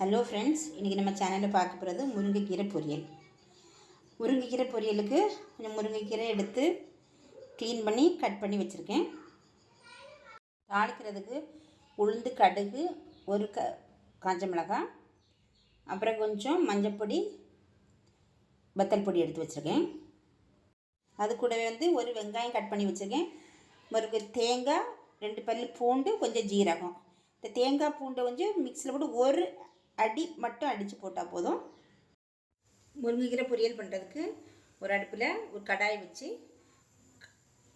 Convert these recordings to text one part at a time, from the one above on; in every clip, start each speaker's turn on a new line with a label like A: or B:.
A: Hello friends, இன்றைக்கி நம்ம சேனலில் பார்க்க போகிறது முருங்கைக்கீரை பொரியல். முருங்கைக்கீரை பொரியலுக்கு கொஞ்சம் முருங்கைக்கீரை எடுத்து க்ளீன் பண்ணி கட் பண்ணி வச்சுருக்கேன். தாளிக்கிறதுக்கு உளுந்து, கடுகு, ஒரு காஞ்ச மிளகாய், அப்புறம் கொஞ்சம் மஞ்சப்பொடி, வத்தல் பொடி எடுத்து வச்சுருக்கேன். அது கூடவே ஒரு வெங்காயம் கட் பண்ணி வச்சுருக்கேன். ஒரு தேங்காய், 2 பல் பூண்டு, கொஞ்சம் ஜீரகம். இந்த தேங்காய் பூண்டை கொஞ்சம் மிக்ஸியில் போட்டு ஒரு அடி மட்டும் அடித்து போட்டால் போதும். முருங்கைக்கீரை பொரியல் பண்ணுறதுக்கு ஒரு அடுப்பில் ஒரு கடாய் வச்சு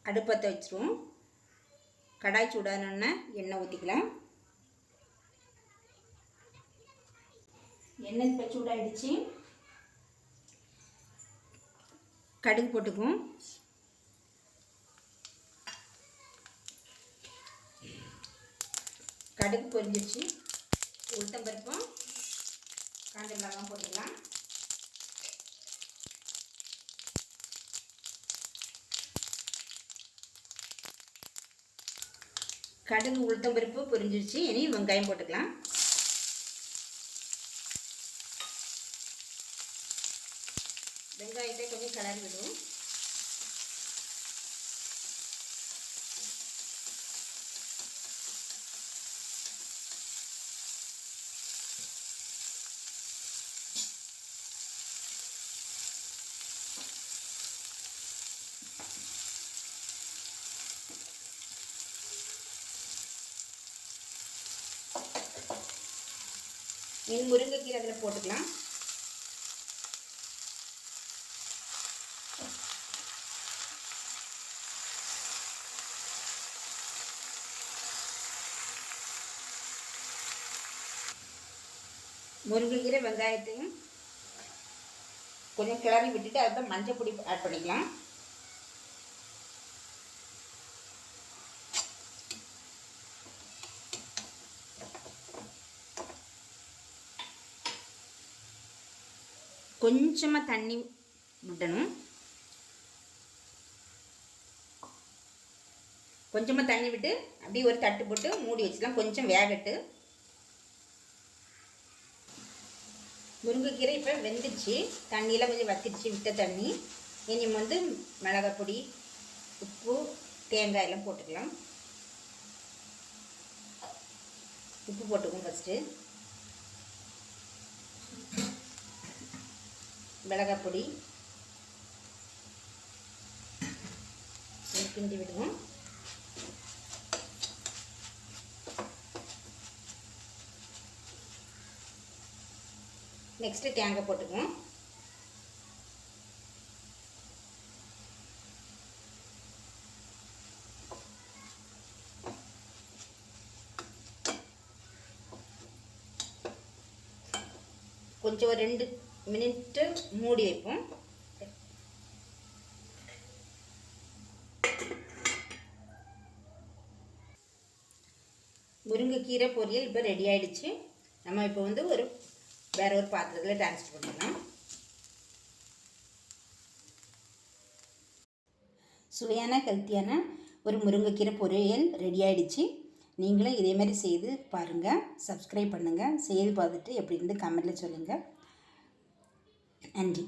A: அடுப்பத்தை வச்சுருவோம். கடாய் சூடானோன்னா எண்ணெய் ஊற்றிக்கலாம். எண்ணெய் இப்போ சூடாகிடுச்சு. கடுகு போட்டுக்குவோம். கடுகு பொரிஞ்சிடுச்சு. உளுத்தம்பருப்பும் காஞ்ச மிளகாயும் போட்டுக்கலாம். கடுகு உளுத்தம்பருப்பு பொரிஞ்சிடுச்சு. இனி வெங்காயம் போட்டுக்கலாம். வெங்காயத்தை கொஞ்சம் கலர் விடுவோம். முருங்கைக்கீரை அதில் போட்டுக்கலாம். முருங்கைக்கீரை வெங்காயத்தையும் கொஞ்சம் கிளறி விட்டுட்டு அதுதான் மஞ்சள் பொடி ஆட் பண்ணிக்கலாம். கொஞ்சமாக தண்ணி விடணும். கொஞ்சமாக தண்ணி விட்டு அப்படியே ஒரு தட்டு போட்டு மூடி வச்சுக்கலாம். கொஞ்சம் வேகட்டு. முருங்கைக்கீரை இப்போ வெந்துச்சு. தண்ணியெல்லாம் கொஞ்சம் வத்திடுச்சு, விட்ட தண்ணி. இனி மிளகாய் பொடி, உப்பு, தேங்காய் எல்லாம் போட்டுக்கலாம். உப்பு போட்டுக்குவோம் ஃபஸ்ட்டு. மிளகாய் பொடி கிண்டி விடுவோம். நெக்ஸ்ட்டு தேங்காய் போட்டுக்குவோம். கொஞ்சம் ஒரு 2 மினிட்டு மூடி வைப்போம். முருங்கைக்கீரை பொரியல் இப்போ ரெடி ஆகிடுச்சு. நம்ம இப்போ வேற ஒரு பாத்திரத்தில் ட்ரான்ஸ்ஃபர் பண்ணிடலாம். சுவையான ஹெல்த்தியான ஒரு முருங்கைக்கீரை பொரியல் ரெடி ஆகிடுச்சு. நீங்களும் இதே மாதிரி செய்து பாருங்கள். சப்ஸ்கிரைப் பண்ணுங்கள். செய்து பார்த்துட்டு எப்படி இருந்து கமெண்ட்டில் சொல்லுங்கள். நன்றி.